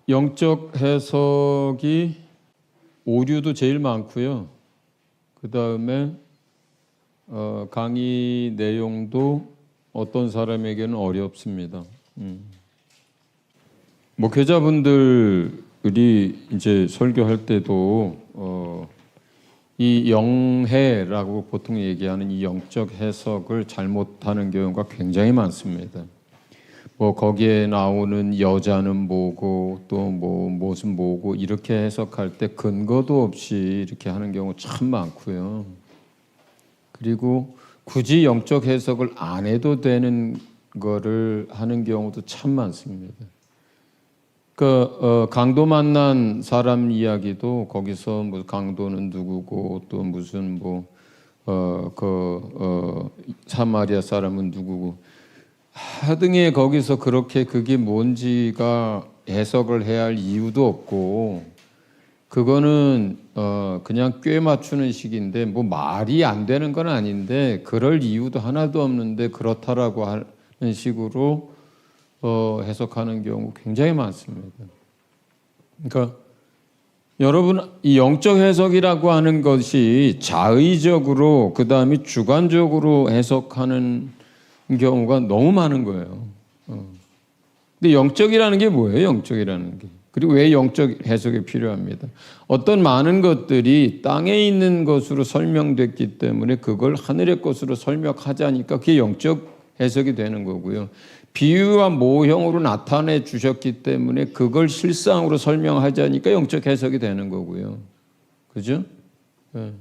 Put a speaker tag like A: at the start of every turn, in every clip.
A: 영적 해석이 오류도 제일 많고요. 그 다음에 강의 내용도 어떤 사람에게는 어렵습니다. 목회자분들이 이제 설교할 때도 이 영해라고 보통 얘기하는 이 영적 해석을 잘못하는 경우가 굉장히 많습니다. 거기에 나오는 여자는 뭐고 또 무슨 뭐고 이렇게 해석할 때 근거도 없이 이렇게 하는 경우 참 많고요. 그리고 굳이 영적 해석을 안 해도 되는 거를 하는 경우도 참 많습니다. 강도 만난 사람 이야기도 거기서 뭐 강도는 누구고 또 무슨 사마리아 사람은 누구고 하등에 거기서 그렇게 그게 뭔지가 해석을 해야 할 이유도 없고 그거는 그냥 꽤 맞추는 식인데 말이 안 되는 건 아닌데 그럴 이유도 하나도 없는데 그렇다라고 하는 식으로 해석하는 경우 굉장히 많습니다. 그러니까 여러분 이 영적 해석이라고 하는 것이 자의적으로 그 다음에 주관적으로 해석하는 경우가 너무 많은 거예요. 근데 영적이라는 게 뭐예요? 영적이라는 게. 그리고 왜 영적 해석이 필요합니다. 어떤 많은 것들이 땅에 있는 것으로 설명됐기 때문에 그걸 하늘의 것으로 설명하자니까 그게 영적 해석이 되는 거고요. 비유와 모형으로 나타내 주셨기 때문에 그걸 실상으로 설명하자니까 영적 해석이 되는 거고요. 그죠? 네.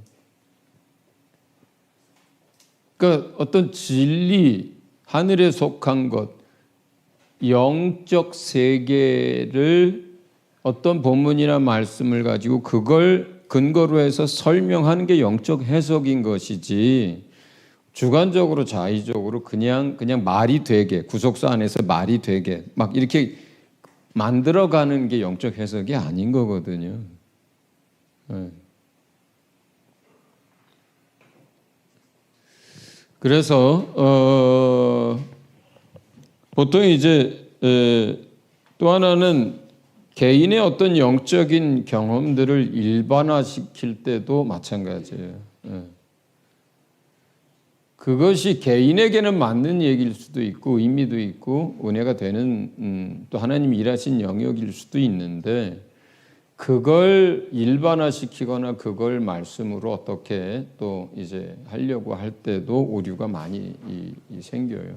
A: 그러니까 어떤 진리, 하늘에 속한 것, 영적 세계를 어떤 본문이나 말씀을 가지고 그걸 근거로 해서 설명하는 게 영적 해석인 것이지 주관적으로 자의적으로 그냥 말이 되게 구속사 안에서 말이 되게 막 이렇게 만들어가는 게 영적 해석이 아닌 거거든요. 네. 그래서 보통 이제 또 하나는 개인의 어떤 영적인 경험들을 일반화시킬 때도 마찬가지예요. 그것이 개인에게는 맞는 얘기일 수도 있고 의미도 있고 은혜가 되는 또 하나님이 일하신 영역일 수도 있는데 그걸 일반화시키거나 그걸 말씀으로 어떻게 또 이제 하려고 할 때도 오류가 많이 생겨요.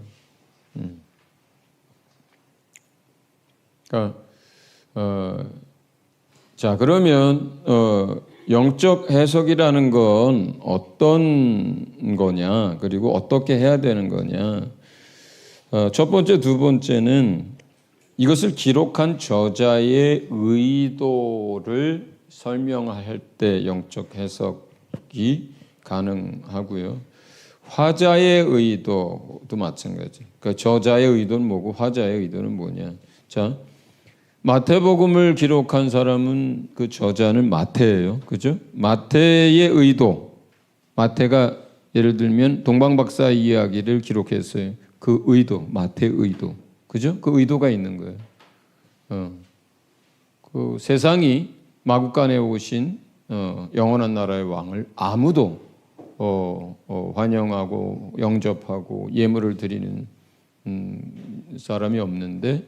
A: 그러니까 자 그러면 영적 해석이라는 건 어떤 거냐 그리고 어떻게 해야 되는 거냐. 첫 번째, 두 번째는 이것을 기록한 저자의 의도를 설명할 때 영적 해석이 가능하고요. 화자의 의도도 마찬가지. 그러니까 저자의 의도는 뭐고 화자의 의도는 뭐냐. 자, 마태복음을 기록한 사람은 그 저자는 마태예요. 그죠? 마태의 의도. 마태가 예를 들면 동방박사 이야기를 기록했어요. 그 의도, 마태의 의도. 그죠? 그 의도가 있는 거예요. 그 세상이 마구간에 오신 영원한 나라의 왕을 아무도 환영하고 영접하고 예물을 드리는 사람이 없는데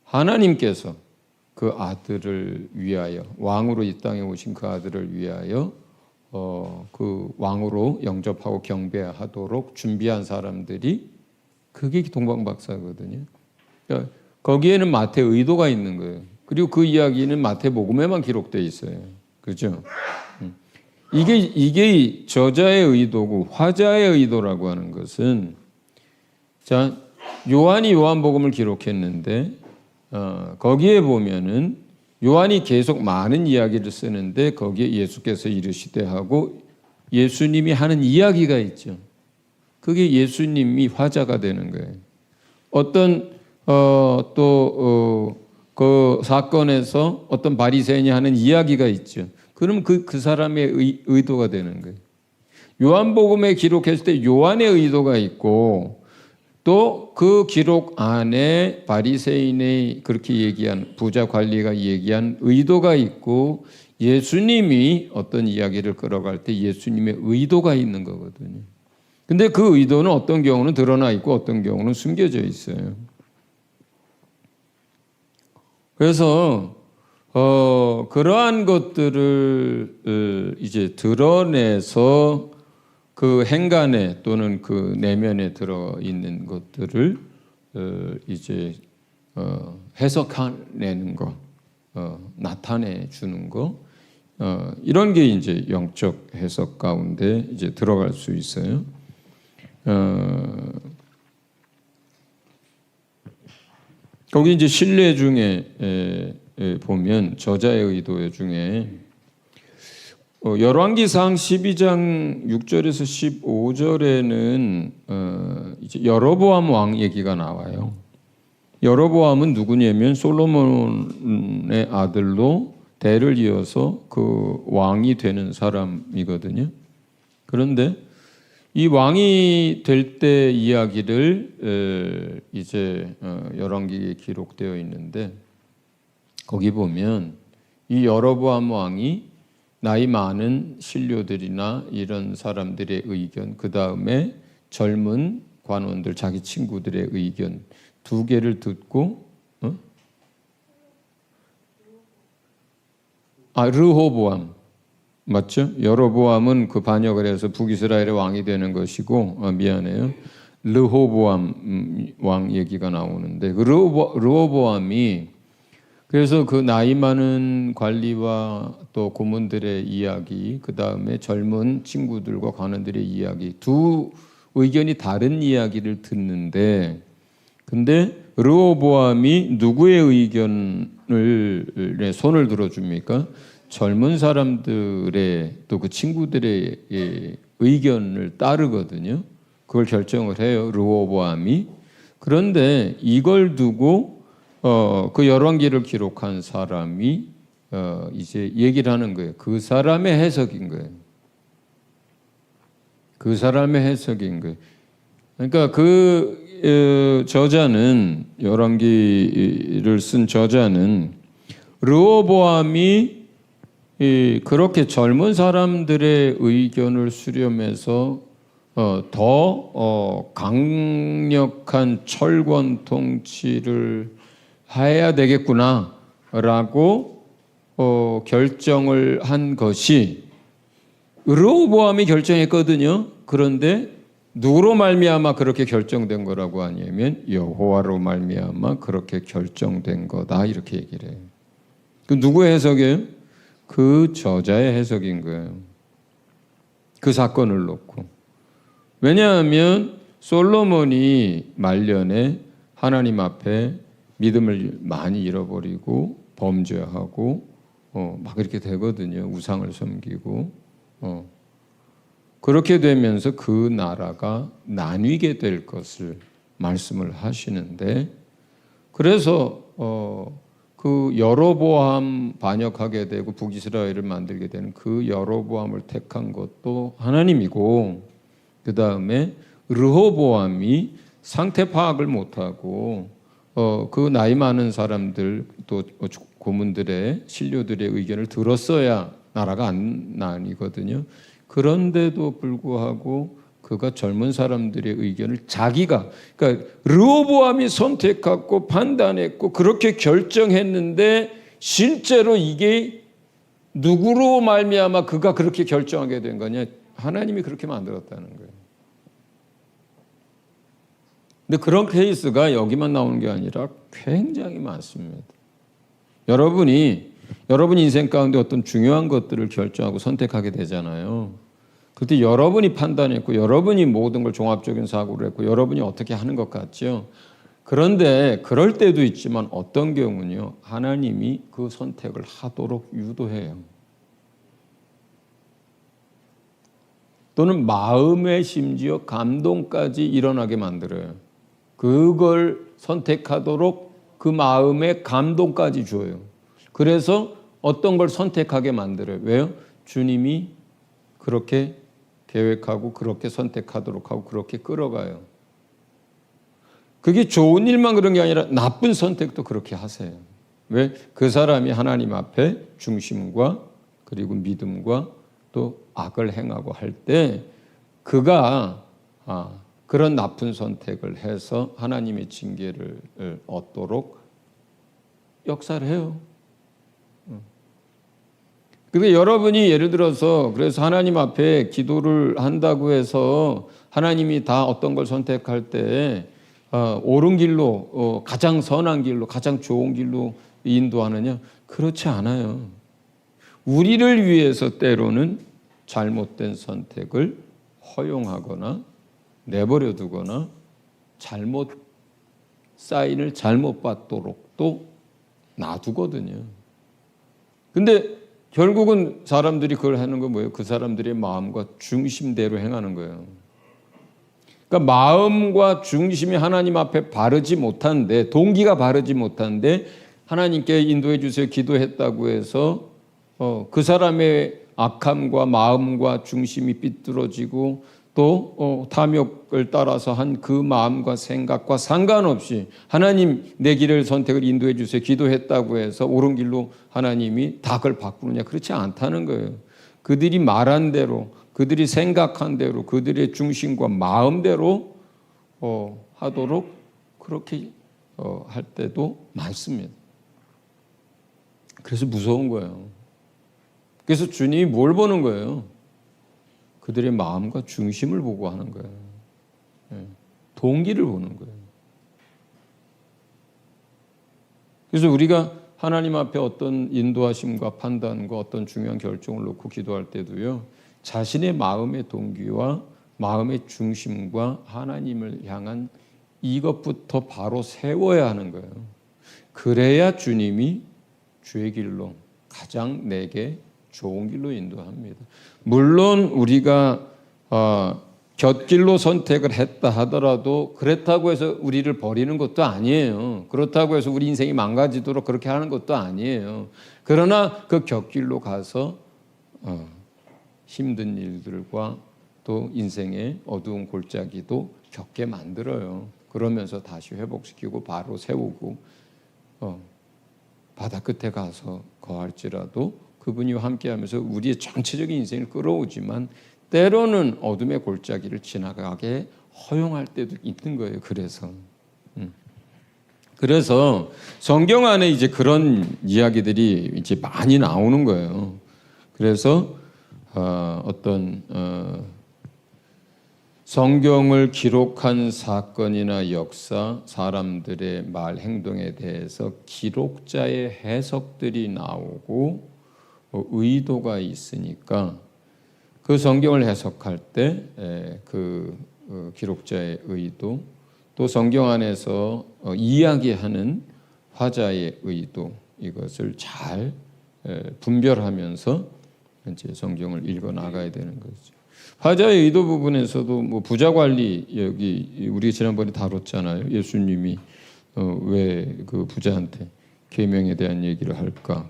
A: 하나님께서 그 아들을 위하여 왕으로 이 땅에 오신 그 아들을 위하여 그 왕으로 영접하고 경배하도록 준비한 사람들이 그게 동방박사거든요. 그러니까 거기에는 마태의 의도가 있는 거예요. 그리고 그 이야기는 마태복음에만 기록되어 있어요. 그렇죠? 이게 저자의 의도고 화자의 의도라고 하는 것은 자 요한이 요한복음을 기록했는데 거기에 보면은 요한이 계속 많은 이야기를 쓰는데 거기에 예수께서 이르시되 하고 예수님이 하는 이야기가 있죠. 그게 예수님이 화자가 되는 거예요. 어떤 그 사건에서 어떤 바리새인이 하는 이야기가 있죠. 그럼 그 사람의 의도가 되는 거예요. 요한복음에 기록했을 때 요한의 의도가 있고 또 그 기록 안에 바리새인의 그렇게 얘기한 부자 관리가 얘기한 의도가 있고 예수님이 어떤 이야기를 끌어갈 때 예수님의 의도가 있는 거거든요. 근데 그 의도는 어떤 경우는 드러나 있고 어떤 경우는 숨겨져 있어요. 그래서 그러한 것들을 이제 드러내서 그 행간에 또는 그 내면에 들어 있는 것들을 이제 해석해내는 거, 나타내 주는 거, 이런 게 이제 영적 해석 가운데 이제 들어갈 수 있어요. 거기 이제 신뢰 중에 보면 저자의 의도 중에 열왕기상 12장 6절에서 15절에는 이제 여로보암 왕 얘기가 나와요. 여로보암은 누구냐면 솔로몬의 아들로 대를 이어서 그 왕이 되는 사람이거든요. 그런데 이 왕이 될 때 이야기를 이제 열왕기에 기록되어 있는데 거기 보면 이 여로보암 왕이 나이 많은 신료들이나 이런 사람들의 의견, 그 다음에 젊은 관원들, 자기 친구들의 의견 두 개를 듣고 르호보암 맞죠? 여로보암은 그 반역을 해서 북이스라엘의 왕이 되는 것이고 미안해요. 르호보암 왕 얘기가 나오는데 그 르호보암이 그래서 그 나이 많은 관리와 또 고문들의 이야기, 그 다음에 젊은 친구들과 관원들의 이야기, 두 의견이 다른 이야기를 듣는데, 근데 르호보암이 누구의 의견을 손을 들어줍니까? 젊은 사람들의 또 그 친구들의 의견을 따르거든요. 그걸 결정을 해요, 르호보암이. 그런데 이걸 두고 그 열왕기를 기록한 사람이 이제 얘기를 하는 거예요. 그 사람의 해석인 거예요. 그 사람의 해석인 거예요. 그러니까 그 저자는 열왕기를 쓴 저자는 르호보암이 그렇게 젊은 사람들의 의견을 수렴해서 더 강력한 철권 통치를 해야 되겠구나라고 결정을 한 것이 르호보암이 결정했거든요. 그런데 누구로 말미암아 그렇게 결정된 거라고 하냐면 여호와로 말미암아 그렇게 결정된 거다 이렇게 얘기를 해요. 그 누구의 해석이에요? 그 저자의 해석인 거예요. 그 사건을 놓고. 왜냐하면 솔로몬이 말년에 하나님 앞에 믿음을 많이 잃어버리고 범죄하고 막 이렇게 되거든요. 우상을 섬기고 그렇게 되면서 그 나라가 나뉘게 될 것을 말씀을 하시는데 그래서 그 여로보암 반역하게 되고 북이스라엘을 만들게 되는 그 여로보암을 택한 것도 하나님이고 그 다음에 르호보암이 상태 파악을 못하고 그 나이 많은 사람들 또 고문들의 신료들의 의견을 들었어야 나라가 안 나뉘거든요. 그런데도 불구하고 그가 젊은 사람들의 의견을 자기가 그러니까 르호보암이 선택하고 판단했고 그렇게 결정했는데 실제로 이게 누구로 말미암아 그가 그렇게 결정하게 된 거냐? 하나님이 그렇게 만들었다는 거예요. 근데 그런 케이스가 여기만 나오는 게 아니라 굉장히 많습니다. 여러분 인생 가운데 어떤 중요한 것들을 결정하고 선택하게 되잖아요. 그때 여러분이 판단했고 여러분이 모든 걸 종합적인 사고를 했고 여러분이 어떻게 하는 것 같죠. 그런데 그럴 때도 있지만 어떤 경우는요. 하나님이 그 선택을 하도록 유도해요. 또는 마음에 심지어 감동까지 일어나게 만들어요. 그걸 선택하도록 그 마음에 감동까지 줘요. 그래서 어떤 걸 선택하게 만들어요. 왜요? 주님이 그렇게 계획하고 그렇게 선택하도록 하고 그렇게 끌어가요. 그게 좋은 일만 그런 게 아니라 나쁜 선택도 그렇게 하세요. 왜? 그 사람이 하나님 앞에 중심과 그리고 믿음과 또 악을 행하고 할 때 그가 그런 나쁜 선택을 해서 하나님의 징계를 얻도록 역사를 해요. 그러니까 여러분이 예를 들어서 그래서 하나님 앞에 기도를 한다고 해서 하나님이 다 어떤 걸 선택할 때 옳은 길로 가장 선한 길로 가장 좋은 길로 인도하느냐? 그렇지 않아요. 우리를 위해서 때로는 잘못된 선택을 허용하거나 내버려 두거나 사인을 잘못 받도록 또 놔두거든요. 근데 결국은 사람들이 그걸 하는 건 뭐예요? 그 사람들의 마음과 중심대로 행하는 거예요. 그러니까 마음과 중심이 하나님 앞에 바르지 못한데, 동기가 바르지 못한데 하나님께 인도해 주세요 기도했다고 해서 그 사람의 악함과 마음과 중심이 삐뚤어지고 또 탐욕을 따라서 한 그 마음과 생각과 상관없이 하나님 내 길을 선택을 인도해 주세요 기도했다고 해서 옳은 길로 하나님이 다 그걸 바꾸느냐? 그렇지 않다는 거예요. 그들이 말한 대로, 그들이 생각한 대로, 그들의 중심과 마음대로 하도록 그렇게 할 때도 많습니다. 그래서 무서운 거예요. 그래서 주님이 뭘 보는 거예요? 그들의 마음과 중심을 보고 하는 거예요. 동기를 보는 거예요. 그래서 우리가 하나님 앞에 어떤 인도하심과 판단과 어떤 중요한 결정을 놓고 기도할 때도요, 자신의 마음의 동기와 마음의 중심과 하나님을 향한 이것부터 바로 세워야 하는 거예요. 그래야 주님이 주의 길로 가장 내게 좋은 길로 인도합니다. 물론 우리가 곁길로 선택을 했다 하더라도 그렇다고 해서 우리를 버리는 것도 아니에요. 그렇다고 해서 우리 인생이 망가지도록 그렇게 하는 것도 아니에요. 그러나 그 곁길로 가서 힘든 일들과 또 인생의 어두운 골짜기도 겪게 만들어요. 그러면서 다시 회복시키고 바로 세우고 바다 끝에 가서 거할지라도 그분이와 함께하면서 우리의 전체적인 인생을 끌어오지만 때로는 어둠의 골짜기를 지나가게 허용할 때도 있는 거예요. 그래서 성경 안에 이제 그런 이야기들이 이제 많이 나오는 거예요. 그래서 어떤 성경을 기록한 사건이나 역사, 사람들의 말, 행동에 대해서 기록자의 해석들이 나오고 의도가 있으니까 그 성경을 해석할 때 그 기록자의 의도, 또 성경 안에서 이야기하는 화자의 의도, 이것을 잘 분별하면서 이제 성경을 읽어 나가야 되는 거죠. 화자의 의도 부분에서도 뭐 부자 관리, 여기 우리 지난번에 다뤘잖아요. 예수님이 왜 그 부자한테 계명에 대한 얘기를 할까?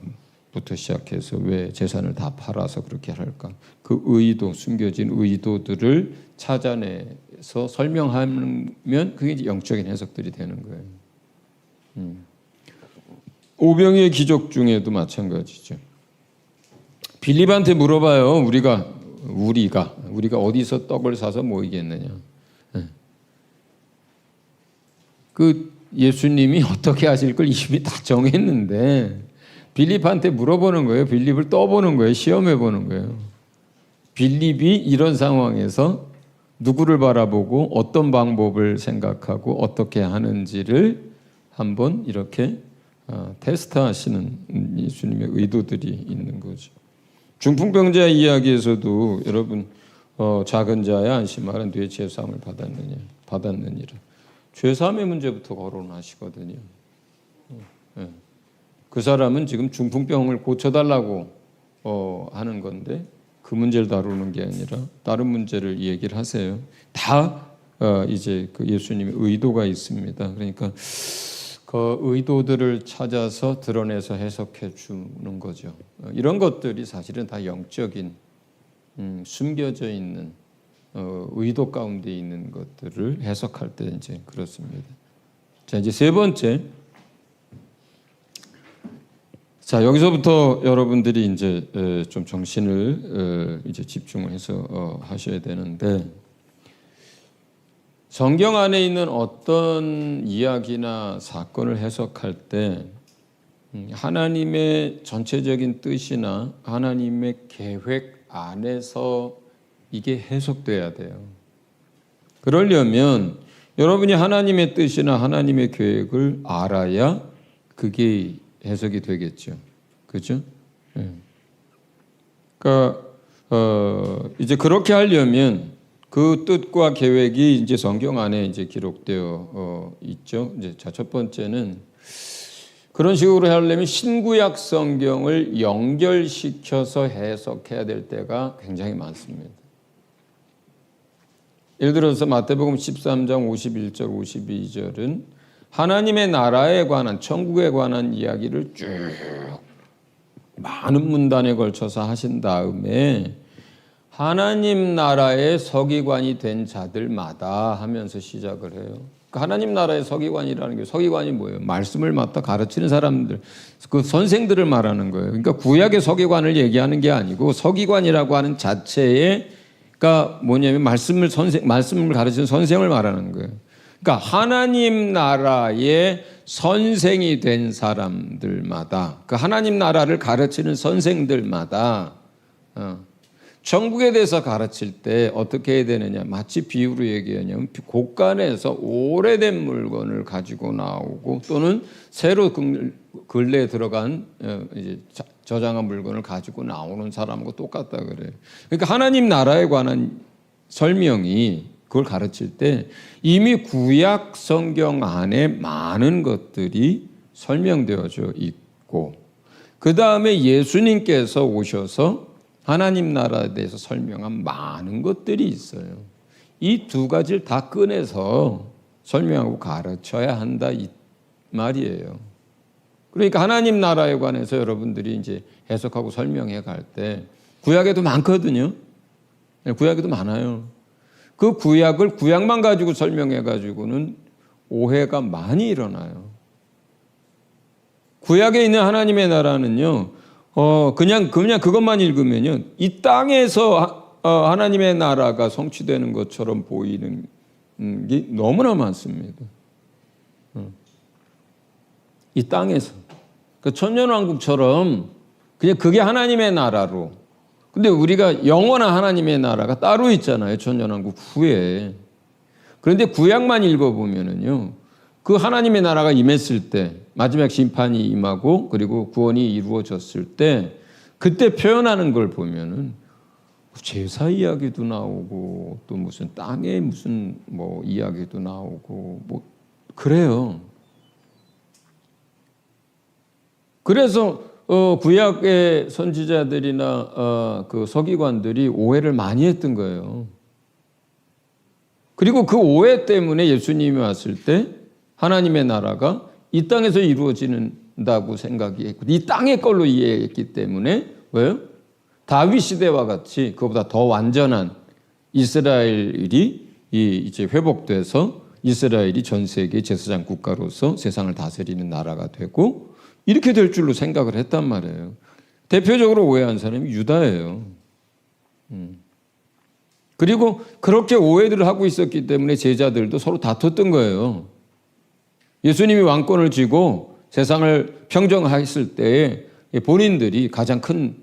A: 부터 시작해서 왜 재산을 다 팔아서 그렇게 할까? 그 의도, 숨겨진 의도들을 찾아내서 설명하면 그게 이제 영적인 해석들이 되는 거예요. 오병이의 기적 중에도 마찬가지죠. 빌립한테 물어봐요. 우리가 어디서 떡을 사서 모이겠느냐? 그 예수님이 어떻게 하실 걸 이미 다 정했는데 빌립한테 물어보는 거예요. 빌립을 떠보는 거예요. 시험해 보는 거예요. 빌립이 이런 상황에서 누구를 바라보고 어떤 방법을 생각하고 어떻게 하는지를 한번 이렇게 테스트하시는 예수님의 의도들이 있는 거죠. 중풍병자 이야기에서도 여러분 작은 자야 안심하라 네 죄사함을 받았느니라. 죄사함의 문제부터 거론하시거든요. 그 사람은 지금 중풍병을 고쳐달라고 하는 건데 그 문제를 다루는 게 아니라 다른 문제를 얘기를 하세요. 다 이제 그 예수님의 의도가 있습니다. 그러니까 그 의도들을 찾아서 드러내서 해석해 주는 거죠. 이런 것들이 사실은 다 영적인 숨겨져 있는 의도 가운데 있는 것들을 해석할 때 이제 그렇습니다. 자, 이제 세 번째. 자, 여기서부터 여러분들이 이제 좀 정신을 이제 집중해서 하셔야 되는데, 성경 안에 있는 어떤 이야기나 사건을 해석할 때 하나님의 전체적인 뜻이나 하나님의 계획 안에서 이게 해석돼야 돼요. 그러려면 여러분이 하나님의 뜻이나 하나님의 계획을 알아야 그게 해석이 되겠죠. 그죠? 그러니까 이제 그렇게 하려면 그 뜻과 계획이 이제 성경 안에 이제 기록되어 있죠. 이제 자, 첫 번째는 그런 식으로 하려면 신구약 성경을 연결시켜서 해석해야 될 때가 굉장히 많습니다. 예를 들어서 마태복음 13장 51절 52절은 하나님의 나라에 관한 천국에 관한 이야기를 쭉 많은 문단에 걸쳐서 하신 다음에 하나님 나라의 서기관이 된 자들마다 하면서 시작을 해요. 그러니까 하나님 나라의 서기관이라는 게, 서기관이 뭐예요? 말씀을 맡아 가르치는 사람들, 그 선생들을 말하는 거예요. 그러니까 구약의 서기관을 얘기하는 게 아니고 서기관이라고 하는 자체에, 그러니까 뭐냐면 말씀을 가르치는 선생을 말하는 거예요. 그러니까 하나님 나라의 선생이 된 사람들마다, 그 하나님 나라를 가르치는 선생들마다 천국에 대해서 가르칠 때 어떻게 해야 되느냐, 마치 비유로 얘기하냐면 곳간에서 오래된 물건을 가지고 나오고 또는 새로 근래에 들어간 이제 저장한 물건을 가지고 나오는 사람하고 똑같다 그래요. 그러니까 하나님 나라에 관한 설명이, 그걸 가르칠 때 이미 구약 성경 안에 많은 것들이 설명되어져 있고, 그 다음에 예수님께서 오셔서 하나님 나라에 대해서 설명한 많은 것들이 있어요. 이 두 가지를 다 꺼내서 설명하고 가르쳐야 한다 이 말이에요. 그러니까 하나님 나라에 관해서 여러분들이 이제 해석하고 설명해 갈 때 구약에도 많거든요. 구약에도 많아요. 그 구약을 구약만 가지고 설명해 가지고는 오해가 많이 일어나요. 구약에 있는 하나님의 나라는요, 그냥 그것만 읽으면요, 이 땅에서 하나님의 나라가 성취되는 것처럼 보이는 게 너무나 많습니다. 이 땅에서. 그 천년왕국처럼 그냥 그게 하나님의 나라로. 근데 우리가 영원한 하나님의 나라가 따로 있잖아요. 천년왕국 후에. 그런데 구약만 읽어보면은요, 그 하나님의 나라가 임했을 때, 마지막 심판이 임하고 그리고 구원이 이루어졌을 때, 그때 표현하는 걸 보면은 제사 이야기도 나오고 또 무슨 땅의 무슨 뭐 이야기도 나오고 뭐 그래요. 그래서 구약의 선지자들이나 그 서기관들이 오해를 많이 했던 거예요. 그리고 그 오해 때문에 예수님이 왔을 때 하나님의 나라가 이 땅에서 이루어진다고 생각했고, 이 땅의 걸로 이해했기 때문에, 왜요? 다윗 시대와 같이 그보다 더 완전한 이스라엘이 이제 회복돼서 이스라엘이 전 세계 제사장 국가로서 세상을 다스리는 나라가 되고 이렇게 될 줄로 생각을 했단 말이에요. 대표적으로 오해한 사람이 유다예요. 그리고 그렇게 오해들을 하고 있었기 때문에 제자들도 서로 다퉜던 거예요. 예수님이 왕권을 쥐고 세상을 평정했을 때에 본인들이 가장 큰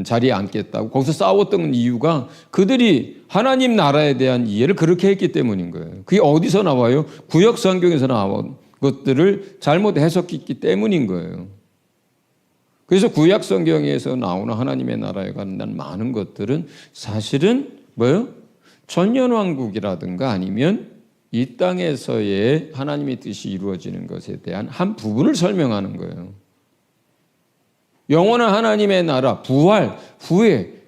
A: 자리에 앉겠다고 거기서 싸웠던 이유가 그들이 하나님 나라에 대한 이해를 그렇게 했기 때문인 거예요. 그게 어디서 나와요? 구약 성경에서 나온 것들을 잘못 해석했기 때문인 거예요. 그래서 구약 성경에서 나오는 하나님의 나라에 관한 많은 것들은 사실은 뭐예요? 천년왕국이라든가 아니면 이 땅에서의 하나님의 뜻이 이루어지는 것에 대한 한 부분을 설명하는 거예요. 영원한 하나님의 나라, 부활, 후회,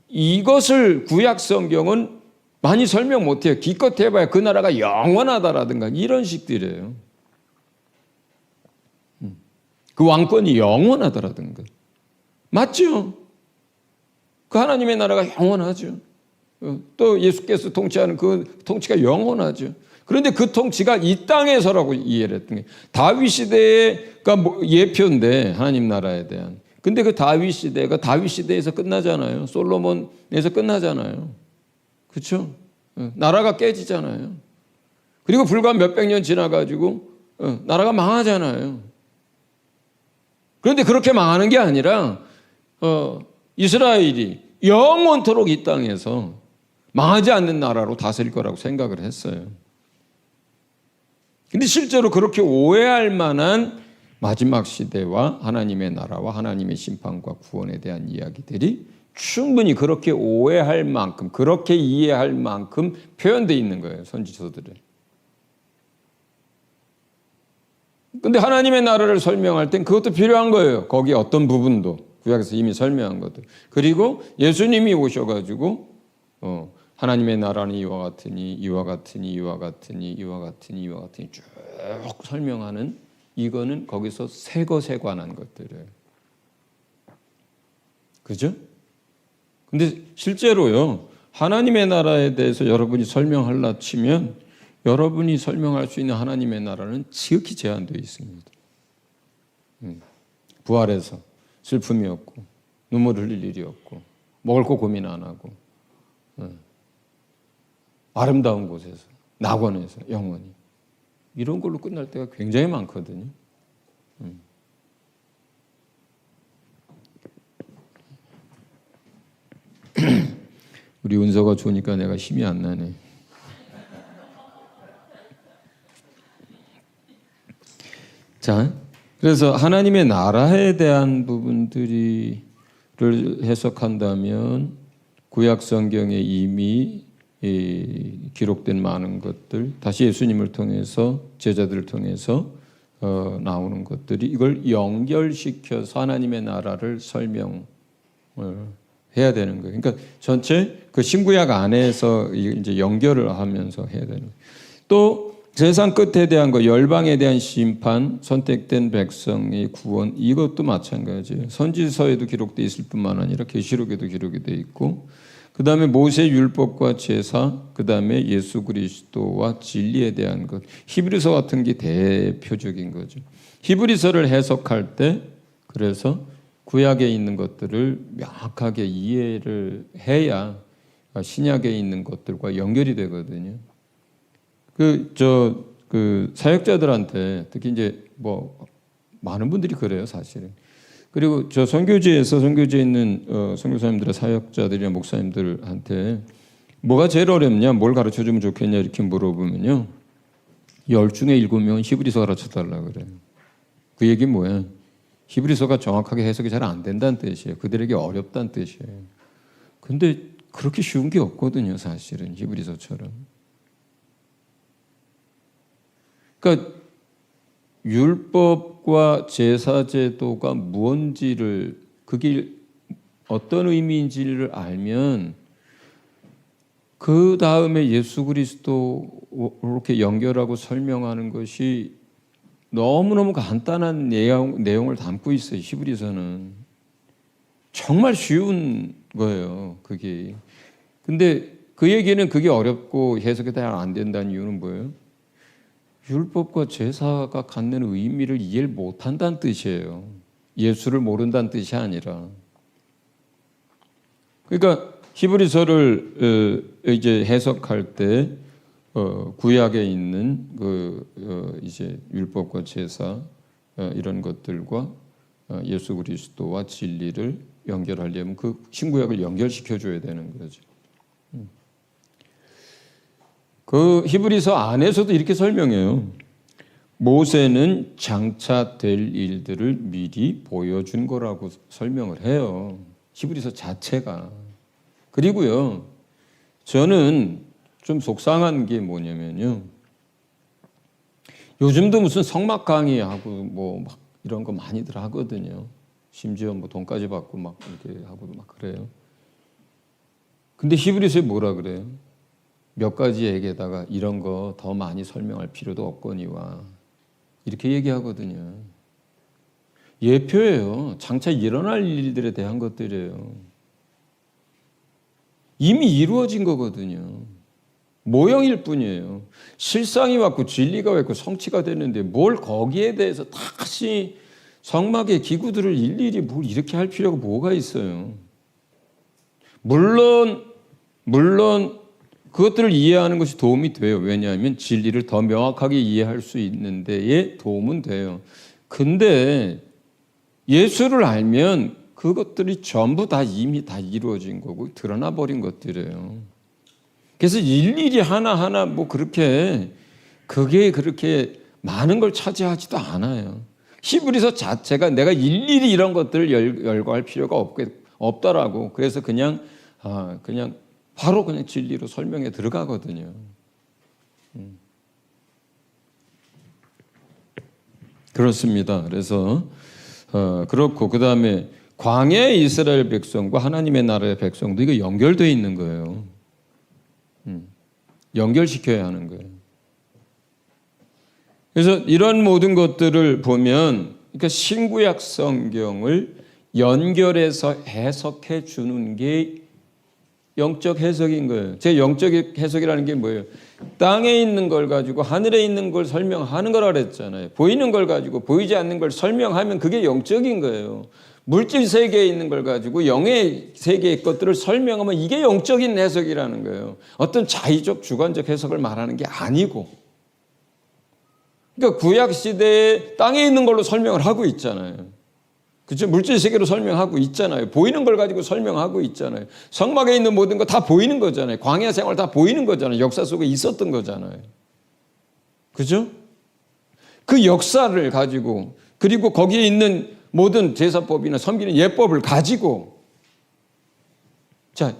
A: 이것을 구약 성경은 많이 설명 못해요. 기껏 해봐야 그 나라가 영원하다라든가 이런 식들이에요. 그 왕권이 영원하다라든가. 맞죠? 그 하나님의 나라가 영원하죠. 또 예수께서 통치하는 그 통치가 영원하죠. 그런데 그 통치가 이 땅에서라고 이해를 했던 게 다윗 시대가 뭐 예표인데 하나님 나라에 대한. 근데 그 다윗 시대가 다윗 시대에서 끝나잖아요. 솔로몬에서 끝나잖아요. 그렇죠? 나라가 깨지잖아요. 그리고 불과 몇백 년 지나가지고 나라가 망하잖아요. 그런데 그렇게 망하는 게 아니라 이스라엘이 영원토록 이 땅에서 망하지 않는 나라로 다스릴 거라고 생각을 했어요. 근데 실제로 그렇게 오해할 만한 마지막 시대와 하나님의 나라와 하나님의 심판과 구원에 대한 이야기들이 충분히 그렇게 오해할 만큼, 그렇게 이해할 만큼 표현되어 있는 거예요, 선지서들은. 근데 하나님의 나라를 설명할 땐 그것도 필요한 거예요. 거기 어떤 부분도 구약에서 이미 설명한 것들. 그리고 예수님이 오셔가지고 하나님의 나라는 이와 같으니 이와 같으니 이와 같으니 이와 같으니 이와 같으니 쭉 설명하는 이거는 거기서 새 것에 관한 것들을. 그죠? 근데 실제로요, 하나님의 나라에 대해서 여러분이 설명하려 치면 여러분이 설명할 수 있는 하나님의 나라는 지극히 제한되어 있습니다. 부활해서 슬픔이 없고 눈물 흘릴 일이 없고 먹을 거 고민 안 하고 아름다운 곳에서 낙원에서 영원히 이런 걸로 끝날 때가 굉장히 많거든요. 우리 은서가 좋으니까 내가 힘이 안 나네. 자, 그래서 하나님의 나라에 대한 부분들을 해석한다면 구약 성경에 이미 기록된 많은 것들, 다시 예수님을 통해서 제자들을 통해서 나오는 것들이 이걸 연결시켜서 하나님의 나라를 설명을 해야 되는 거예요. 그러니까 전체 그 신구약 안에서 이제 연결을 하면서 해야 되는 거예요. 또 세상 끝에 대한 거, 열방에 대한 심판, 선택된 백성의 구원, 이것도 마찬가지예요. 선지서에도 기록되어 있을 뿐만 아니라 계시록에도 기록이 되어 있고, 그 다음에 모세 율법과 제사, 그 다음에 예수 그리스도와 진리에 대한 것. 히브리서 같은 게 대표적인 거죠. 히브리서를 해석할 때 그래서 구약에 있는 것들을 명확하게 이해를 해야 신약에 있는 것들과 연결이 되거든요. 그 사역자들한테 특히 이제 뭐 많은 분들이 그래요, 사실은. 그리고 저 선교지에 있는 선교사님들의 사역자들이나 목사님들한테 뭐가 제일 어렵냐, 뭘 가르쳐 주면 좋겠냐 이렇게 물어보면요, 10 중에 7명은 히브리서 가르쳐 달라 그래요. 그 얘기 뭐야? 히브리서가 정확하게 해석이 잘 안 된다는 뜻이에요. 그들에게 어렵다는 뜻이에요. 근데 그렇게 쉬운 게 없거든요, 사실은 히브리서처럼. 그러니까 율법과 제사제도가 무언지를, 그게 어떤 의미인지를 알면 그 다음에 예수 그리스도 이렇게 연결하고 설명하는 것이 너무너무 간단한 내용을 담고 있어요. 히브리서는 정말 쉬운 거예요, 그게. 근데 그 얘기는 그게 어렵고 해석이 잘 안 된다는 이유는 뭐예요? 율법과 제사가 갖는 의미를 이해를 못한다는 뜻이에요. 예수를 모른다는 뜻이 아니라. 그러니까 히브리서를 이제 해석할 때 구약에 있는 이제 율법과 제사 이런 것들과 예수 그리스도와 진리를 연결하려면 그 신구약을 연결시켜 줘야 되는 거죠. 그 히브리서 안에서도 이렇게 설명해요. 모세는 장차 될 일들을 미리 보여준 거라고 설명을 해요, 히브리서 자체가. 그리고요, 저는 좀 속상한 게 뭐냐면요, 요즘도 무슨 성막 강의하고 뭐 막 이런 거 많이들 하거든요. 심지어 뭐 돈까지 받고 막 이렇게 하고도 막 그래요. 근데 히브리서에 뭐라 그래요? 몇 가지 얘기에다가 이런 거 더 많이 설명할 필요도 없거니와 이렇게 얘기하거든요. 예표예요. 장차 일어날 일들에 대한 것들이에요. 이미 이루어진 거거든요. 모형일 뿐이에요. 실상이 왔고 진리가 왔고 성취가 됐는데 뭘 거기에 대해서 다시 성막의 기구들을 일일이 뭘 이렇게 할 필요가 뭐가 있어요. 물론 그것들을 이해하는 것이 도움이 돼요. 왜냐하면 진리를 더 명확하게 이해할 수 있는 데에 도움은 돼요. 근데 예수를 알면 그것들이 전부 다 이미 다 이루어진 거고 드러나 버린 것들이에요. 그래서 일일이 하나하나 뭐 그렇게 그게 그렇게 많은 걸 차지하지도 않아요. 히브리서 자체가 내가 일일이 이런 것들을 열거할 필요가 없다라고. 그래서 그냥 바로 그냥 진리로 설명에 들어가거든요. 그렇습니다. 그래서 그렇고 그 다음에 광야의 이스라엘 백성과 하나님의 나라의 백성도 이거 연결되어 있는 거예요. 연결시켜야 하는 거예요. 그래서 이런 모든 것들을 보면 그러니까 신구약 성경을 연결해서 해석해 주는 게 영적 해석인 거예요. 제 영적 해석이라는 게 뭐예요? 땅에 있는 걸 가지고 하늘에 있는 걸 설명하는 거라 그랬잖아요. 보이는 걸 가지고 보이지 않는 걸 설명하면 그게 영적인 거예요. 물질 세계에 있는 걸 가지고 영의 세계의 것들을 설명하면 이게 영적인 해석이라는 거예요. 어떤 자의적 주관적 해석을 말하는 게 아니고. 그러니까 구약 시대에 땅에 있는 걸로 설명을 하고 있잖아요. 그렇죠? 물질 세계로 설명하고 있잖아요. 보이는 걸 가지고 설명하고 있잖아요. 성막에 있는 모든 거 다 보이는 거잖아요. 광야 생활 다 보이는 거잖아요. 역사 속에 있었던 거잖아요. 그죠? 그 역사를 가지고 그리고 거기에 있는 모든 제사법이나 섬기는 예법을 가지고 자,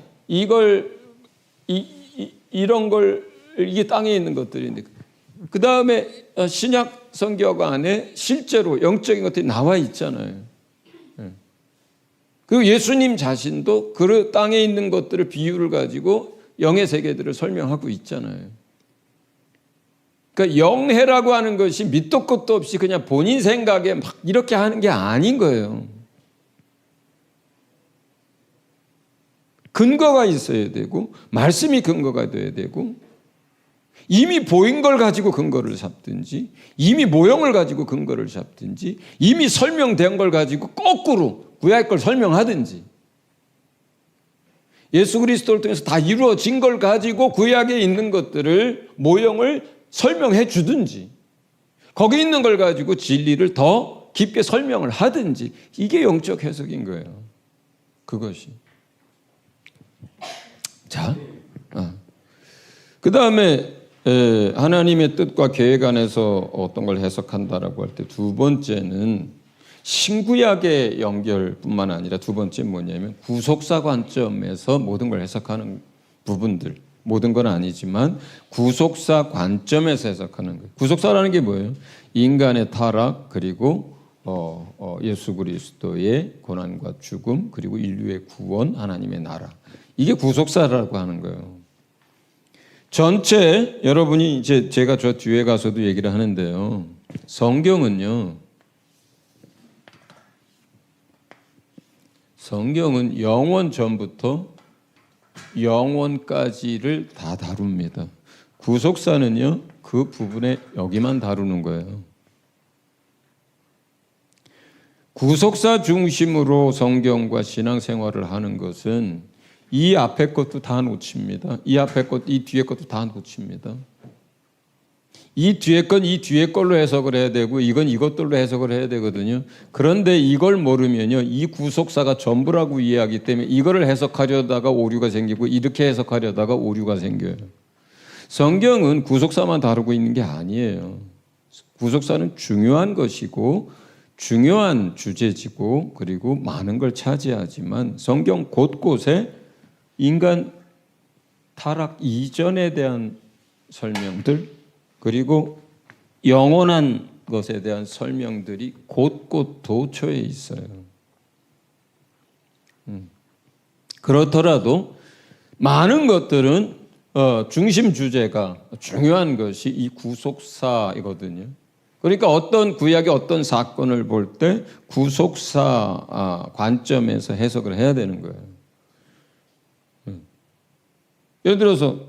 A: 이런 걸 이게 땅에 있는 것들인데 그 다음에 신약 성경 안에 실제로 영적인 것들이 나와 있잖아요. 그리고 예수님 자신도 그 땅에 있는 것들을 비유를 가지고 영의 세계들을 설명하고 있잖아요. 그러니까 영해라고 하는 것이 밑도 끝도 없이 그냥 본인 생각에 막 이렇게 하는 게 아닌 거예요. 근거가 있어야 되고 말씀이 근거가 돼야 되고 이미 보인 걸 가지고 근거를 잡든지 이미 모형을 가지고 근거를 잡든지 이미 설명된 걸 가지고 거꾸로 구약 걸 설명하든지 예수 그리스도를 통해서 다 이루어진 걸 가지고 구약에 있는 것들을 모형을 설명해 주든지 거기 있는 걸 가지고 진리를 더 깊게 설명을 하든지 이게 영적 해석인 거예요. 그것이. 자, 그 다음에 하나님의 뜻과 계획 안에서 어떤 걸 해석한다라고 할 때 두 번째는 신구약의 연결뿐만 아니라 두 번째 뭐냐면 구속사 관점에서 모든 걸 해석하는 부분들, 모든 건 아니지만 구속사 관점에서 해석하는 거예요. 구속사라는 게 뭐예요? 인간의 타락 그리고 예수 그리스도의 고난과 죽음 그리고 인류의 구원, 하나님의 나라. 이게 구속사라고 하는 거예요. 전체 여러분이 이제 제가 저 뒤에 가서도 얘기를 하는데요. 성경은 영원 전부터 영원까지를 다 다룹니다. 구속사는요, 그 부분에 여기만 다루는 거예요. 구속사 중심으로 성경과 신앙생활을 하는 것은 이 앞에 것도 다 놓칩니다. 이 앞에 것, 이 뒤에 것도 다 놓칩니다. 이 뒤에 건 이 뒤에 걸로 해석을 해야 되고 이건 이것들로 해석을 해야 되거든요. 그런데 이걸 모르면요, 이 구속사가 전부라고 이해하기 때문에 이거를 해석하려다가 오류가 생기고 이렇게 해석하려다가 오류가 생겨요. 성경은 구속사만 다루고 있는 게 아니에요. 구속사는 중요한 것이고 중요한 주제지고 그리고 많은 걸 차지하지만 성경 곳곳에 인간 타락 이전에 대한 설명들 그리고 영원한 것에 대한 설명들이 곳곳 도처에 있어요. 그렇더라도 많은 것들은 중심 주제가 중요한 것이 이 구속사이거든요. 그러니까 어떤 구약의 어떤 사건을 볼 때 구속사 관점에서 해석을 해야 되는 거예요. 예를 들어서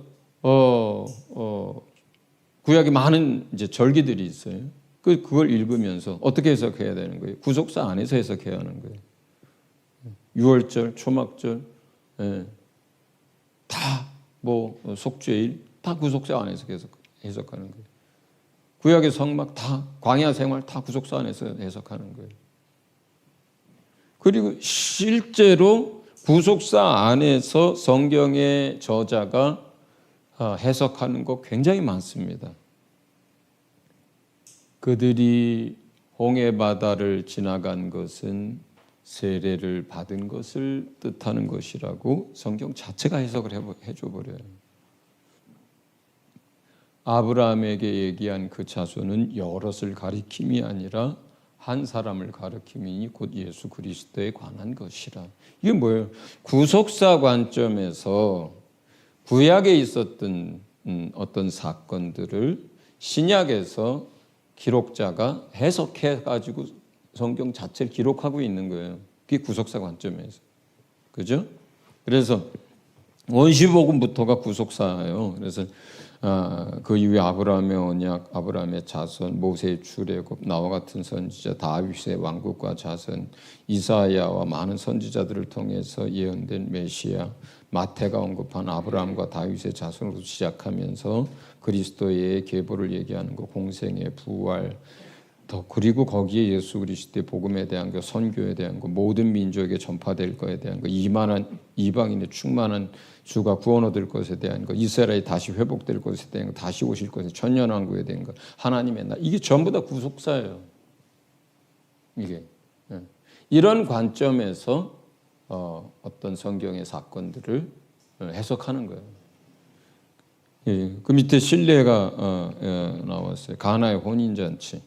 A: 구약에 많은 이제 절기들이 있어요. 그걸 읽으면서 어떻게 해석해야 되는 거예요? 구속사 안에서 해석해야 하는 거예요. 유월절, 초막절, 예, 다뭐 속죄일 다 구속사 안에서 해석하는 거예요. 구약의 성막 다 광야 생활 다 구속사 안에서 해석하는 거예요. 그리고 실제로 구속사 안에서 성경의 저자가 해석하는 거 굉장히 많습니다. 그들이 홍해 바다를 지나간 것은 세례를 받은 것을 뜻하는 것이라고 성경 자체가 해석을 해줘 버려요. 아브라함에게 얘기한 그 자손은 여럿을 가리킴이 아니라 한 사람을 가리킴이니 곧 예수 그리스도에 관한 것이라. 이게 뭐예요? 구속사 관점에서 구약에 있었던 어떤 사건들을 신약에서 기록자가 해석해 가지고 성경 자체를 기록하고 있는 거예요. 그게 구속사 관점에서. 그죠? 그래서 원시복음부터가 구속사예요. 그래서 그 이후에 아브라함의 언약, 아브라함의 자손, 모세의 출애굽, 나와 같은 선지자, 다윗의 왕국과 자손, 이사야와 많은 선지자들을 통해서 예언된 메시아, 마태가 언급한 아브라함과 다윗의 자손으로 시작하면서 그리스도의 계보를 얘기하는 거, 공생의 부활, 그리고 거기에 예수 그리스도의 복음에 대한 거, 선교에 대한 거, 모든 민족에게 전파될 것에 대한 거, 이만한 이방인의 충만한 주가 구원 얻을 것에 대한 거, 이스라엘이 다시 회복될 것에 대한 거, 다시 오실 것에 천년왕국에 대한 거, 하나님의 나, 이게 전부 다 구속사예요. 이게 이런 관점에서 어떤 성경의 사건들을 해석하는 거예요. 예, 그 밑에 신뢰가 나왔어요. 가나의 혼인잔치.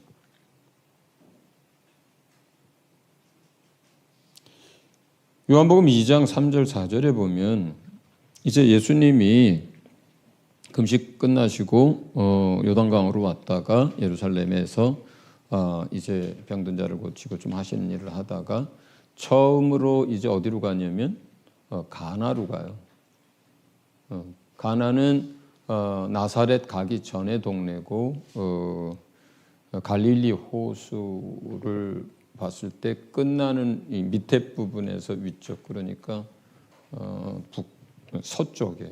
A: 요한복음 2장 3절 4절에 보면 이제 예수님이 금식 끝나시고 요단강으로 왔다가 예루살렘에서 이제 병든 자를 고치고 좀 하시는 일을 하다가 처음으로 이제 어디로 가냐면 가나로 가요. 가나는 나사렛 가기 전의 동네고 갈릴리 호수를 봤을 때 끝나는 이 밑에 부분에서 위쪽, 그러니까 서쪽에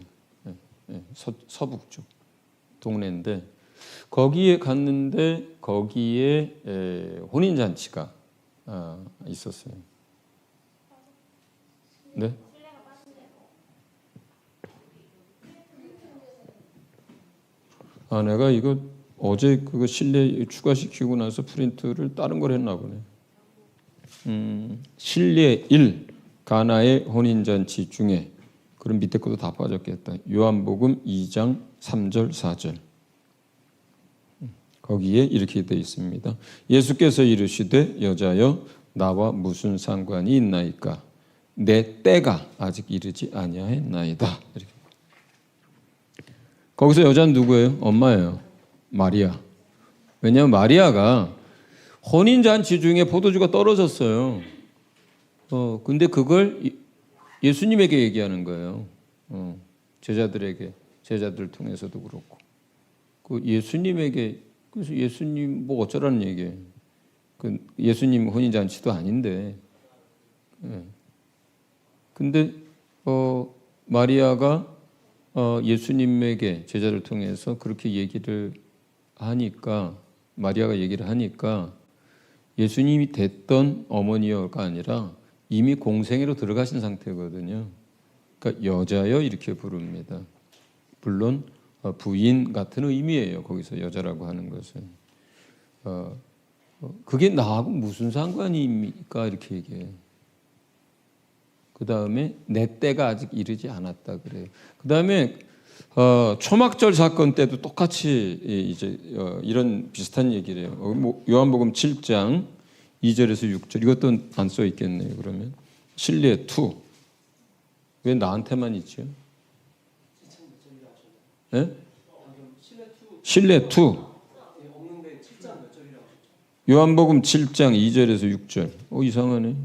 A: 서북쪽 동네인데 거기에 갔는데 거기에 혼인잔치가 있었어요. 네? 내가 이거 어제 그거 실내 추가시키고 나서 프린트를 다른 걸 했나 보네. 실례 1 가나의 혼인잔치 중에, 그럼 밑에 것도 다 빠졌겠다. 요한복음 2장 3절 4절 거기에 이렇게 되어 있습니다. 예수께서 이르시되 여자여 나와 무슨 상관이 있나이까 내 때가 아직 이르지 아니하였나이다. 이렇게. 거기서 여자는 누구예요? 엄마예요. 마리아. 왜냐하면 마리아가 혼인잔치 중에 포도주가 떨어졌어요. 근데 그걸 예수님에게 얘기하는 거예요. 제자들에게, 제자들 통해서도 그렇고. 그 예수님에게, 그래서 예수님 뭐 어쩌라는 얘기예요. 그 예수님 혼인잔치도 아닌데. 근데 마리아가 예수님에게 제자를 통해서 그렇게 얘기를 하니까, 마리아가 얘기를 하니까 예수님이 됐던 어머니가 아니라 이미 공생애로 들어가신 상태거든요. 그러니까 여자여 이렇게 부릅니다. 물론 부인 같은 의미예요. 거기서 여자라고 하는 것은. 그게 나하고 무슨 상관입니까? 이렇게 얘기해요. 그 다음에 내 때가 아직 이르지 않았다 그래요. 그 다음에 초막절 사건 때도 똑같이 이제 이런 비슷한 얘기를 해요. 요한복음 7장 2절에서 6절, 이것도 안 써 있겠네요. 그러면 실례 2. 왜 나한테만 있죠? 네? 실례 2. 요한복음 7장 2절에서 6절. 이상하네.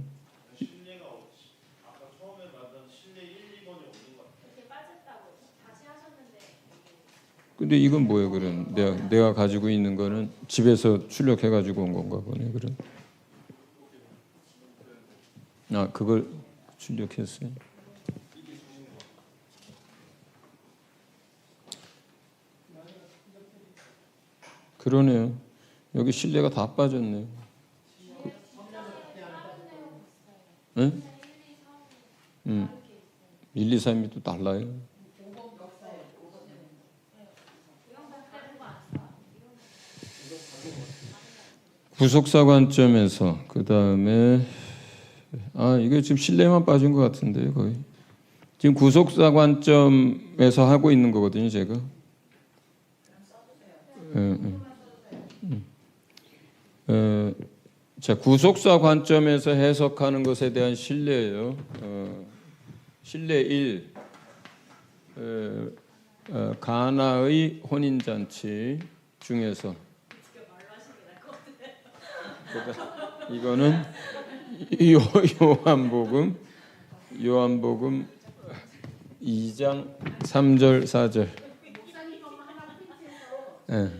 A: 근데 이건 뭐예요, 그럼? 내가 가지고 있는 거는 집에서 출력해 가지고 온 건가 보네, 그럼. 아, 그걸 출력했어요. 그러네요. 여기 실내가 다 빠졌네요. 네? 1, 2, 3이 또 달라요. 구속사 관점에서 그 다음에 이게 지금 실내만 빠진 것 같은데요, 거의. 지금 구속사 관점에서 하고 있는 거거든요, 제가. 자, 구속사 관점에서 해석하는 것에 대한 신뢰예요. 신뢰 1. 가나의 혼인잔치 중에서 이거는 요한복음 2장 3절 4절. 예.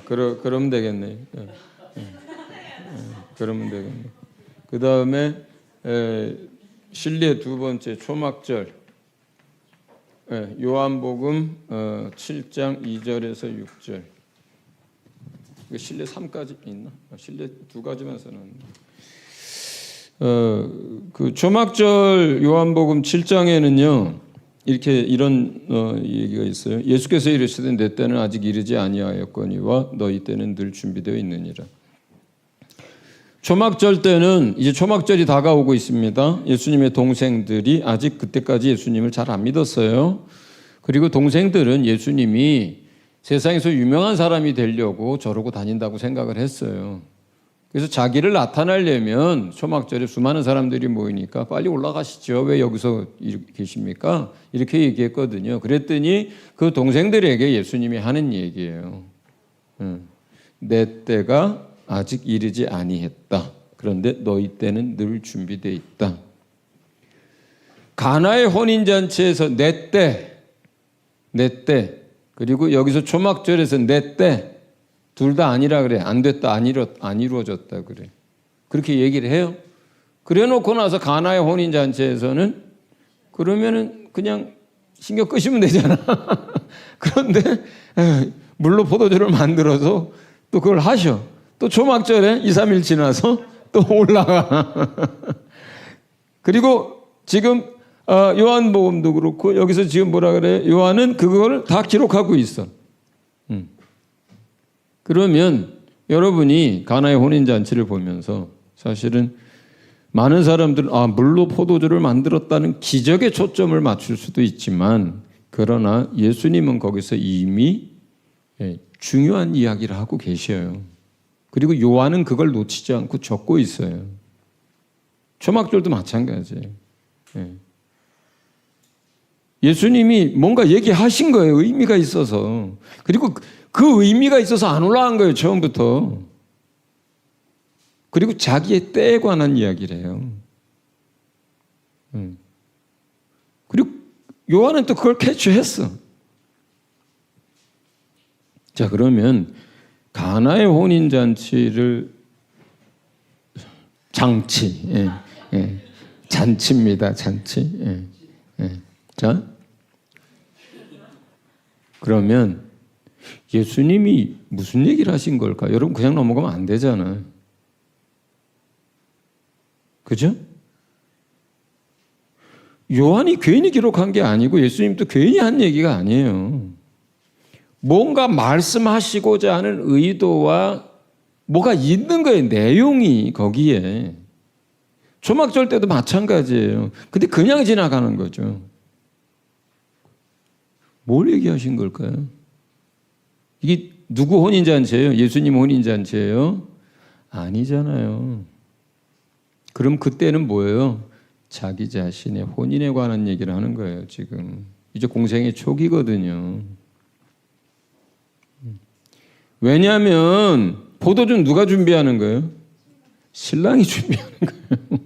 A: 그러면 되겠네. 그러면 되겠네. 그 다음에 신뢰 두 번째 초막절. 요한복음 7장 2절에서 6절. 신뢰 3까지 있나? 신뢰 2가지만 써놨네. 그 초막절 요한복음 7장에는요 이런 얘기가 있어요. 예수께서 이르시되 내 때는 아직 이르지 아니하였거니와 너희 때는 늘 준비되어 있느니라. 초막절 때는 이제 초막절이 다가오고 있습니다. 예수님의 동생들이 아직 그때까지 예수님을 잘 안 믿었어요. 그리고 동생들은 예수님이 세상에서 유명한 사람이 되려고 저러고 다닌다고 생각을 했어요. 그래서 자기를 나타내려면 초막절에 수많은 사람들이 모이니까 빨리 올라가시죠. 왜 여기서 계십니까? 이렇게 얘기했거든요. 그랬더니 그 동생들에게 예수님이 하는 얘기예요. 내 때가 아직 이르지 아니했다. 그런데 너희 때는 늘 준비되어 있다. 가나의 혼인잔치에서 내 때, 그리고 여기서 초막절에서 내 때, 둘 다 아니라 그래. 안 됐다, 안 이루어졌다 그래. 그렇게 얘기를 해요. 그래 놓고 나서 가나의 혼인잔치에서는 그러면은 그냥 신경 끄시면 되잖아. 그런데 물로 포도주를 만들어서 또 그걸 하셔. 또 초막절에 2, 3일 지나서 또 올라가. 그리고 지금 요한복음도 그렇고 여기서 지금 뭐라 그래? 요한은 그걸 다 기록하고 있어. 그러면 여러분이 가나의 혼인잔치를 보면서 사실은 많은 사람들은 물로 포도주를 만들었다는 기적에 초점을 맞출 수도 있지만 그러나 예수님은 거기서 이미 중요한 이야기를 하고 계셔요. 그리고 요한은 그걸 놓치지 않고 적고 있어요. 초막절도 마찬가지예요. 예수님이 뭔가 얘기하신 거예요. 의미가 있어서. 그리고 그 의미가 있어서 안 올라간 거예요. 처음부터. 그리고 자기의 때에 관한 이야기를 해요. 그리고 요한은 또 그걸 캐치했어. 자, 그러면 가나의 혼인잔치를 잔치입니다. 잔치. 자, 그러면 예수님이 무슨 얘기를 하신 걸까? 여러분 그냥 넘어가면 안 되잖아요. 그죠? 요한이 괜히 기록한 게 아니고 예수님도 괜히 한 얘기가 아니에요. 뭔가 말씀하시고자 하는 의도와 뭐가 있는 거예요. 내용이 거기에. 초막절 때도 마찬가지예요. 근데 그냥 지나가는 거죠. 뭘 얘기하신 걸까요? 이게 누구 혼인잔치예요? 예수님 혼인잔치예요? 아니잖아요. 그럼 그때는 뭐예요? 자기 자신의 혼인에 관한 얘기를 하는 거예요. 지금 이제 공생의 초기거든요. 왜냐하면 포도주는 누가 준비하는 거예요? 신랑이 준비하는 거예요.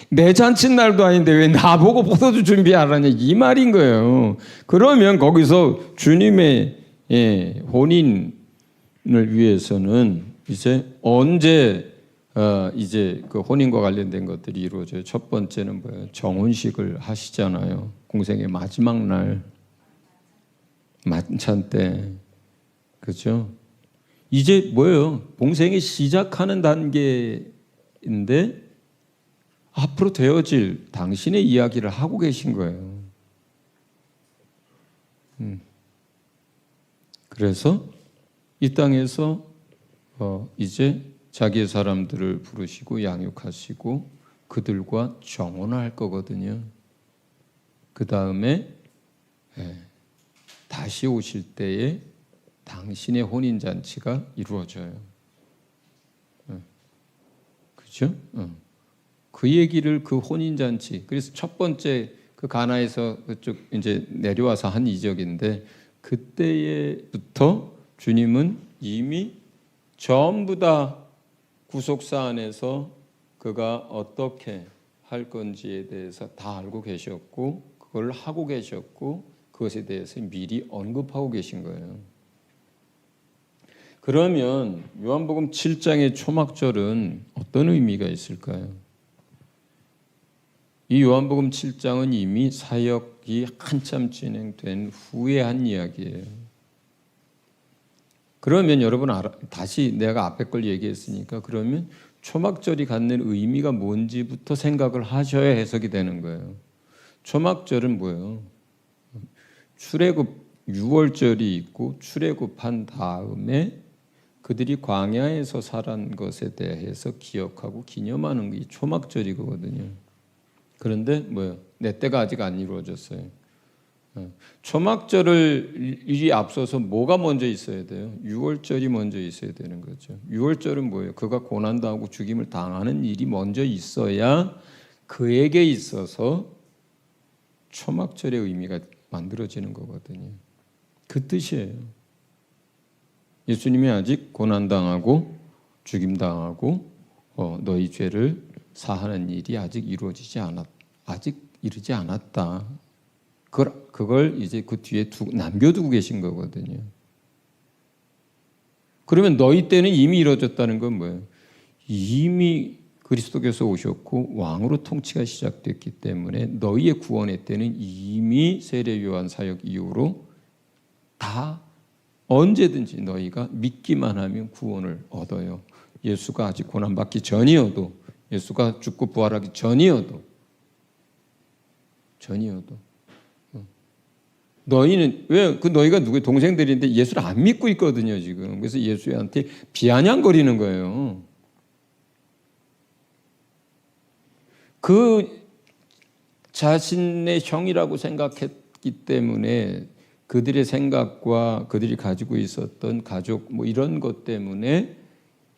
A: 내 잔칫날도 아닌데 왜 나보고 포도주 준비하라냐 이 말인 거예요. 그러면 거기서 주님의 혼인을 위해서는 이제 언제 이제 그 혼인과 관련된 것들이 이루어져요. 첫 번째는 뭐예요? 정혼식을 하시잖아요. 공생의 마지막 날 만찬 때, 그렇죠? 이제 뭐예요? 공생이 시작하는 단계인데 앞으로 되어질 당신의 이야기를 하고 계신 거예요. 그래서 이 땅에서 이제 자기의 사람들을 부르시고 양육하시고 그들과 정혼할 거거든요. 그 다음에 다시 오실 때에 당신의 혼인잔치가 이루어져요. 그죠? 그 얘기를 그 혼인잔치, 그래서 첫 번째 그 가나에서 그쪽 이제 내려와서 한 이적인데 그때부터 주님은 이미 전부 다 구속사 안에서 그가 어떻게 할 건지에 대해서 다 알고 계셨고 그걸 하고 계셨고 그것에 대해서 미리 언급하고 계신 거예요. 그러면 요한복음 7장의 초막절은 어떤 의미가 있을까요? 이 요한복음 7장은 이미 사역이 한참 진행된 후에 한 이야기예요. 그러면 여러분 다시 내가 앞에 걸 얘기했으니까 그러면 초막절이 갖는 의미가 뭔지부터 생각을 하셔야 해석이 되는 거예요. 초막절은 뭐예요? 출애굽 6월절이 있고 출애굽한 다음에 그들이 광야에서 살은 것에 대해서 기억하고 기념하는 게 초막절이거든요. 그런데 뭐예요? 내 때가 아직 안 이루어졌어요. 초막절을 일이 앞서서 뭐가 먼저 있어야 돼요? 6월절이 먼저 있어야 되는 거죠. 6월절은 뭐예요? 그가 고난당하고 죽임을 당하는 일이 먼저 있어야 그에게 있어서 초막절의 의미가 만들어지는 거거든요. 그 뜻이에요. 예수님이 아직 고난당하고 죽임당하고 너희 죄를 사하는 일이 아직 이루어지지 아직 이르지 않았다. 그걸 이제 그 뒤에 남겨두고 계신 거거든요. 그러면 너희 때는 이미 이루어졌다는 건 뭐예요? 이미 그리스도께서 오셨고 왕으로 통치가 시작됐기 때문에 너희의 구원의 때는 이미 세례 요한 사역 이후로 다 언제든지 너희가 믿기만 하면 구원을 얻어요. 예수가 아직 고난받기 전이어도 예수가 죽고 부활하기 전이어도 너희는 왜 그 너희가 누구의 동생들인데 예수를 안 믿고 있거든요 지금. 그래서 예수한테 비아냥거리는 거예요. 그 자신의 형이라고 생각했기 때문에 그들의 생각과 그들이 가지고 있었던 가족 뭐 이런 것 때문에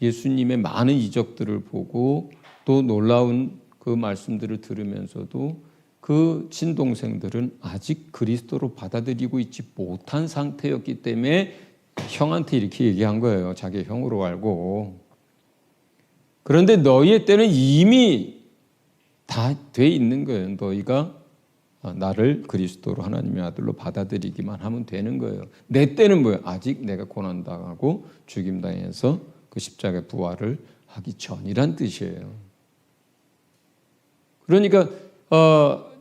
A: 예수님의 많은 이적들을 보고 또 놀라운 그 말씀들을 들으면서도 그 친동생들은 아직 그리스도로 받아들이고 있지 못한 상태였기 때문에 형한테 이렇게 얘기한 거예요. 자기 형으로 알고. 그런데 너희의 때는 이미 다 돼 있는 거예요. 너희가 나를 그리스도로 하나님의 아들로 받아들이기만 하면 되는 거예요. 내 때는 뭐예요? 아직 내가 고난당하고 죽임당해서 그 십자가의 부활을 하기 전이란 뜻이에요. 그러니까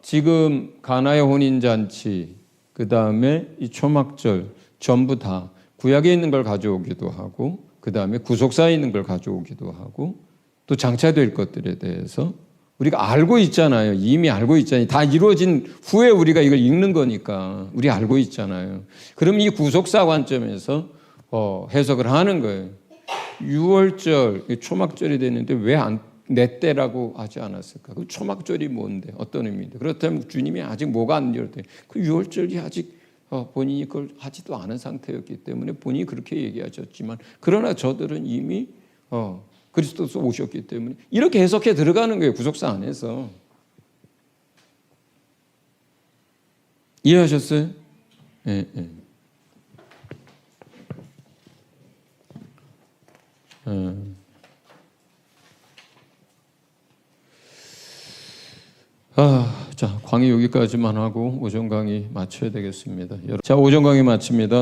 A: 지금 가나의 혼인잔치, 그 다음에 이 초막절 전부 다 구약에 있는 걸 가져오기도 하고 그 다음에 구속사에 있는 걸 가져오기도 하고 또 장차될 것들에 대해서 우리가 알고 있잖아요. 이미 알고 있잖아요. 다 이루어진 후에 우리가 이걸 읽는 거니까 우리 알고 있잖아요. 그럼 이 구속사 관점에서 해석을 하는 거예요. 6월절, 초막절이 됐는데 왜 내 때라고 하지 않았을까? 그 초막절이 뭔데? 어떤 의미인데? 그렇다면 주님이 아직 뭐가 안 이루어졌대? 그 6월절이 아직 본인이 그걸 하지도 않은 상태였기 때문에 본인이 그렇게 얘기하셨지만 그러나 저들은 이미 그리스도께서 오셨기 때문에 이렇게 해석해 들어가는 거예요. 구속사 안에서. 이해하셨어요? 예, 예. 자, 강의 여기까지만 하고 오전 강의 마쳐야 되겠습니다. 자, 오전 강의 마칩니다.